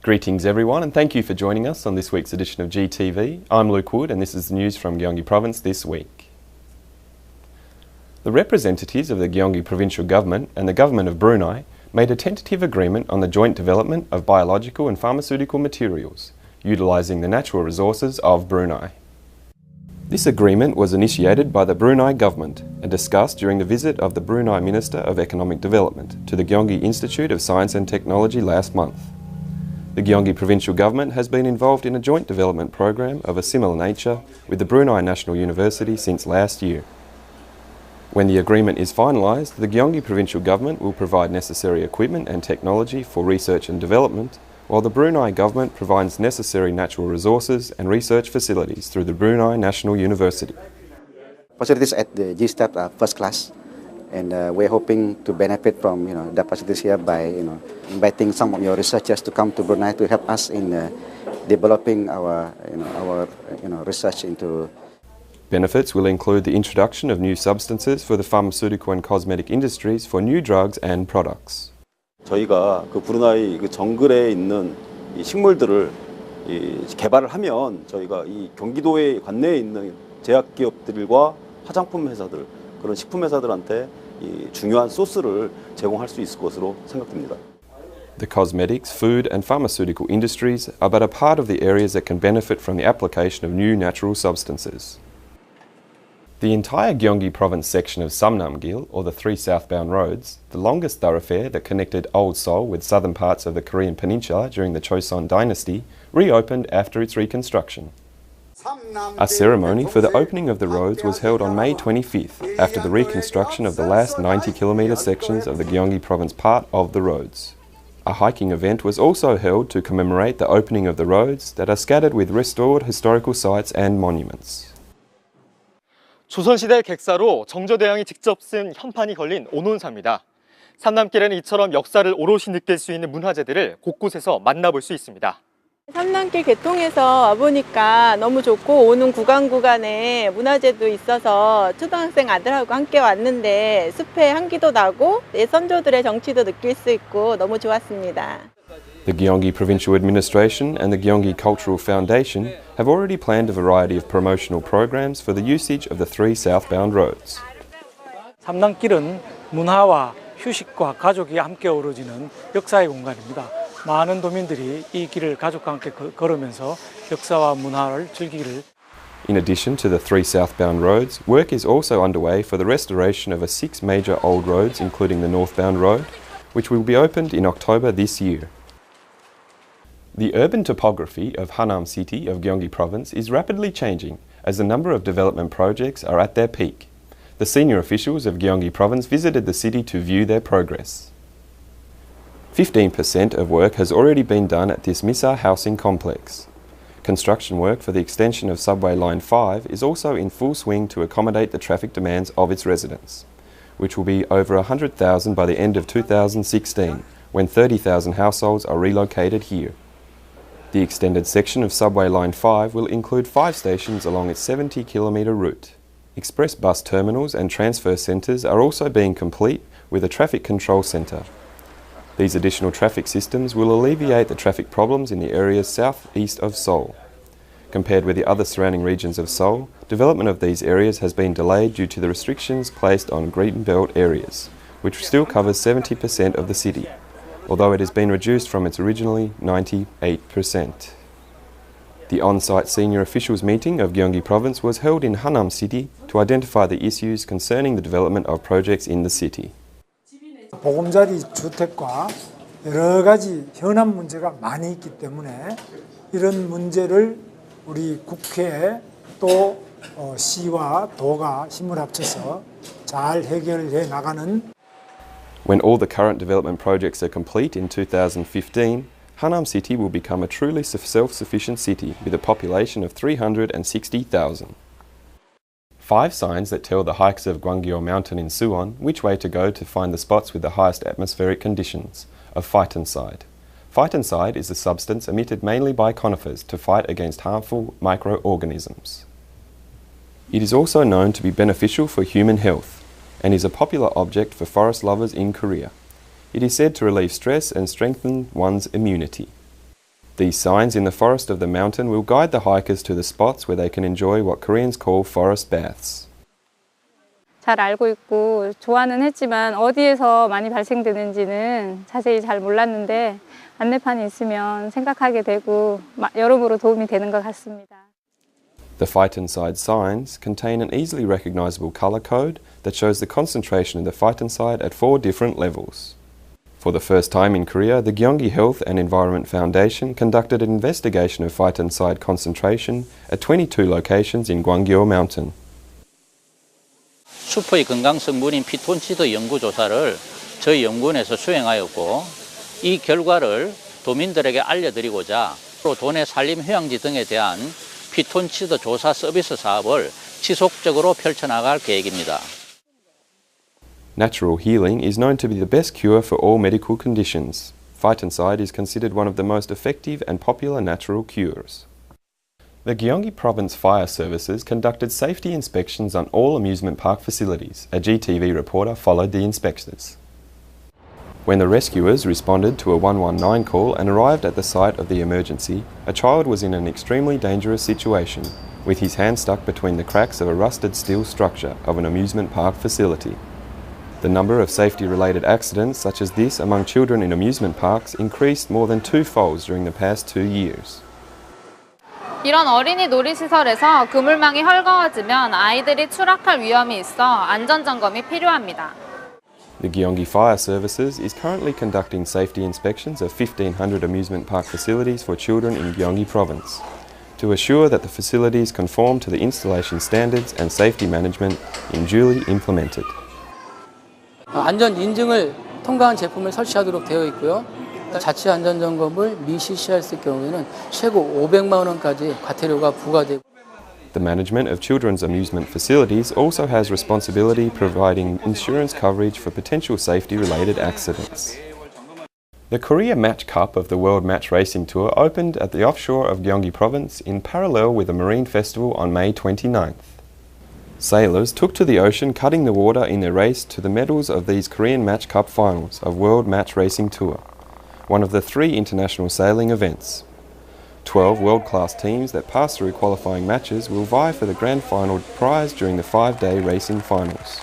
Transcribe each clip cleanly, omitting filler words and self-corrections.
Greetings everyone, and thank you for joining us on this week's edition of GTV. I'm Luke Wood and this is the news from Gyeonggi Province this week. The representatives of the Gyeonggi Provincial Government and the Government of Brunei made a tentative agreement on the joint development of biological and pharmaceutical materials, utilising the natural resources of Brunei. This agreement was initiated by the Brunei Government and discussed during the visit of the Brunei Minister of Economic Development to the Gyeonggi Institute of Science and Technology last month. The Gyeonggi Provincial Government has been involved in a joint development program of a similar nature with the Brunei National University since last year. When the agreement is finalised, the Gyeonggi Provincial Government will provide necessary equipment and technology for research and development, while the Brunei Government provides necessary natural resources and research facilities through the Brunei National University. Facilities at the G-Step are first class, and we're hoping to benefit from the facilities here by inviting some of your researchers to come to Brunei to help us in developing our research into. Benefits will include the introduction of new substances for the pharmaceutical and cosmetic industries for new drugs and products. 저희가 그 브루나이 그 정글에 있는 이 식물들을 개발을 하면 저희가 이 경기도의 관내에 있는 제약 기업들과 화장품 회사들 그런 식품 회사들한테 이 중요한 소스를 제공할 수 있을 것으로 생각됩니다. The cosmetics, food and pharmaceutical industries are but a part of the areas that can benefit from the application of new natural substances. The entire Gyeonggi Province section of Samnam-gil, or the three southbound roads, the longest thoroughfare that connected Old Seoul with southern parts of the Korean peninsula during the Choson dynasty, reopened after its reconstruction. A ceremony for the opening of the roads was held on May 25th, after the reconstruction of the last 90-kilometre sections of the Gyeonggi Province part of the roads. A hiking event was also held to commemorate the opening of the roads that are scattered with restored historical sites and monuments. 조선시대 객사로 정조대왕이 직접 쓴 현판이 걸린 오논사입니다. 삼남길에는 이처럼 역사를 오롯이 느낄 수 있는 문화재들을 곳곳에서 만나볼 수 있습니다. 삼남길 개통해서 와보니까 너무 좋고 오는 구간에 문화재도 있어서 초등학생 아들하고 함께 왔는데 숲의 향기도 나고 내 선조들의 정치도 느낄 수 있고 너무 좋았습니다. The Gyeonggi Provincial Administration and the Gyeonggi Cultural Foundation have already planned a variety of promotional programs for the usage of the three southbound roads. 삼남길은 문화와 휴식과 가족이 함께 어우러지는 역사의 공간입니다. 많은 도민들이 이 길을 가족과 함께 걸으면서 역사와 문화를 즐기기를. In addition to the three southbound roads, work is also underway for the restoration of 6 major old roads, including the northbound road, which will be opened in October this year. The urban topography of Hanam City of Gyeonggi Province is rapidly changing as the number of development projects are at their peak. The senior officials of Gyeonggi Province visited the city to view their progress. 15% of work has already been done at this Misa housing complex. Construction work for the extension of Subway Line 5 is also in full swing to accommodate the traffic demands of its residents, which will be over 100,000 by the end of 2016, when 30,000 households are relocated here. The extended section of Subway Line 5 will include 5 stations along its 70-kilometre route. Express bus terminals and transfer centres are also being complete with a traffic control centre. These additional traffic systems will alleviate the traffic problems in the areas south-east of Seoul. Compared with the other surrounding regions of Seoul, development of these areas has been delayed due to the restrictions placed on Greenbelt areas, which still covers 70% of the city, although it has been reduced from its originally 98%. The on-site senior officials meeting of Gyeonggi Province was held in Hanam City to identify the issues concerning the development of projects in the city. 보금자리 주택과 여러 가지 현안 문제가 많이 있기 때문에 이런 문제를 우리 국회 또 시와 도가 힘을 합쳐서 잘 해결해 나가는. When all the current development projects are complete in 2015, Hanam City will become a truly self-sufficient city with a population of 360,000. 5 signs that tell the hikers of Gwangyo Mountain in Suwon which way to go to find the spots with the highest atmospheric conditions of phytoncide. Phytoncide is a substance emitted mainly by conifers to fight against harmful microorganisms. It is also known to be beneficial for human health and is a popular object for forest lovers in Korea. It is said to relieve stress and strengthen one's immunity. These signs in the forest of the mountain will guide the hikers to the spots where they can enjoy what Koreans call forest baths. 잘 알고 있고 좋아는 했지만 어디에서 많이 발생되는지는 자세히 잘 몰랐는데 안내판이 있으면 생각하게 되고 여러모로 도움이 되는 것 같습니다. The phytoncide signs contain an easily recognizable color code that shows the concentration of the phytoncide at 4 different levels. For the first time in Korea, the Gyeonggi Health and Environment Foundation conducted an investigation of phytoncide concentration at 22 locations in Gwangyo Mountain. 숲의 건강 성분인 피톤치드 연구 조사를 저희 연구원에서 수행하였고 이 결과를 도민들에게 알려드리고자 도내 산림 휴양지 등에 대한 피톤치드 조사 서비스 사업을 지속적으로 펼쳐나갈 계획입니다. Natural healing is known to be the best cure for all medical conditions. Phytoncide is considered one of the most effective and popular natural cures. The Gyeonggi Province Fire Services conducted safety inspections on all amusement park facilities. A GTV reporter followed the inspectors. When the rescuers responded to a 119 call and arrived at the site of the emergency, a child was in an extremely dangerous situation, with his hand stuck between the cracks of a rusted steel structure of an amusement park facility. The number of safety-related accidents such as this among children in amusement parks increased more than 2-fold during the past 2 years. 이런 어린이 놀이시설에서 그물망이 헐거워지면 아이들이 추락할 위험이 있어 안전점검이 필요합니다. The Gyeonggi Fire Services is currently conducting safety inspections of 1,500 amusement park facilities for children in Gyeonggi Province to assure that the facilities conform to the installation standards and safety management are duly implemented. 안전 인증을 통과한 제품을 설치하도록 되어 있고요. 자체 안전 점검을 미실시했을 경우에는 최고 500만 원까지 과태료가 부과되고. The management of children's amusement facilities also has responsibility providing insurance coverage for potential safety-related accidents. The Korea Match Cup of the World Match Racing Tour opened at the offshore of Gyeonggi Province in parallel with the Marine Festival on May 29th. Sailors took to the ocean, cutting the water in their race to the medals of these Korean Match Cup finals of World Match Racing Tour, one of the 3 international sailing events. 12 world-class teams that pass through qualifying matches will vie for the grand final prize during the 5-day racing finals.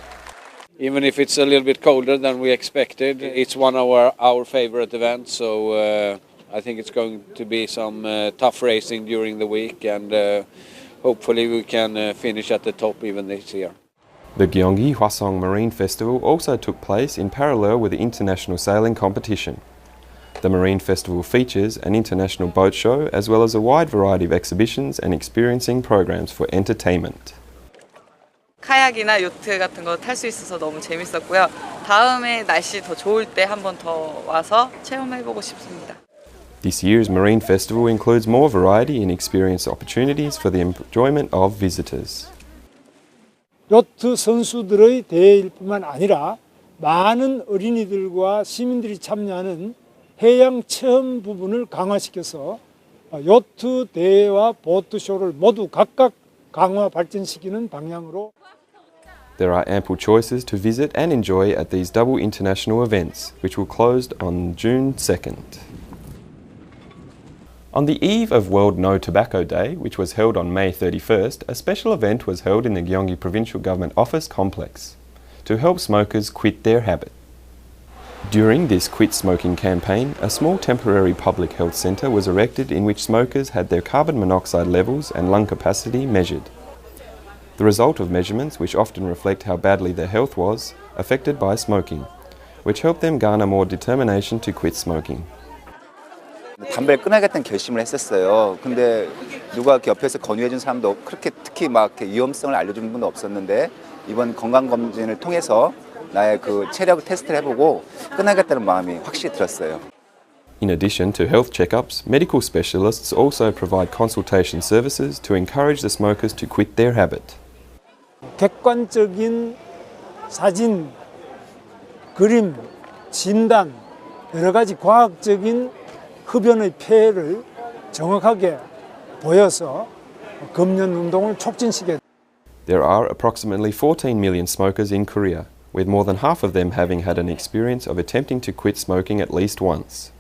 Even if it's a little bit colder than we expected, it's one of our favorite events, so I think it's going to be some tough racing during the week, and hopefully we can finish at the top even this year. The Gyeonggi Hwasong Marine Festival also took place in parallel with the international sailing competition. The Marine Festival features an international boat show as well as a wide variety of exhibitions and experiencing programs for entertainment. 카약이나 요트 같은 거 탈 수 있어서 너무 재밌었고요. 다음에 날씨 더 좋을 때 한 번 더 와서 체험해보고 싶습니다. This year's Marine Festival includes more variety and experience opportunities for the enjoyment of visitors. 요트 선수들의 대회일 뿐만 아니라 많은 어린이들과 시민들이 참여하는 해양 체험 부분을 강화시켜서 요트 대회와 보트쇼를 모두 각각 강화 발전시키는 방향으로. There are ample choices to visit and enjoy at these double international events, which will close on June 2nd. On the eve of World No Tobacco Day, which was held on May 31st, a special event was held in the Gyeonggi Provincial Government Office complex to help smokers quit their habit. During this Quit Smoking campaign, a small temporary public health centre was erected in which smokers had their carbon monoxide levels and lung capacity measured. The result of measurements, which often reflect how badly their health was, affected by smoking, which helped them garner more determination to quit smoking. 담배를 끊어야겠다는 결심을 했었어요. 근데 누가 옆에서 권유해준 사람도 그렇게 특히 막 위험성을 알려주는 분도 없었는데 이번 건강검진을 통해서 나의 그 체력 테스트를 해보고 끊어야겠다는 마음이 확실히 들었어요. In addition to health checkups, medical specialists also provide consultation services to encourage the smokers to quit their habit. 객관적인 사진, 그림, 진단, 여러 가지 과학적인 흡연의 폐해를 정확하게 보여서 금연 운동을 촉진시켜. There are approximately 14 million smokers in Korea, with more than half of them having had an experience of attempting to quit smoking at least once.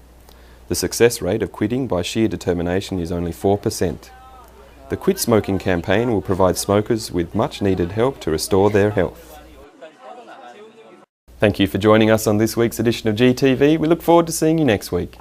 The success rate of quitting by sheer determination is only 4%. The Quit Smoking campaign will provide smokers with much needed help to restore their health. Thank you for joining us on this week's edition of GTV. We look forward to seeing you next week.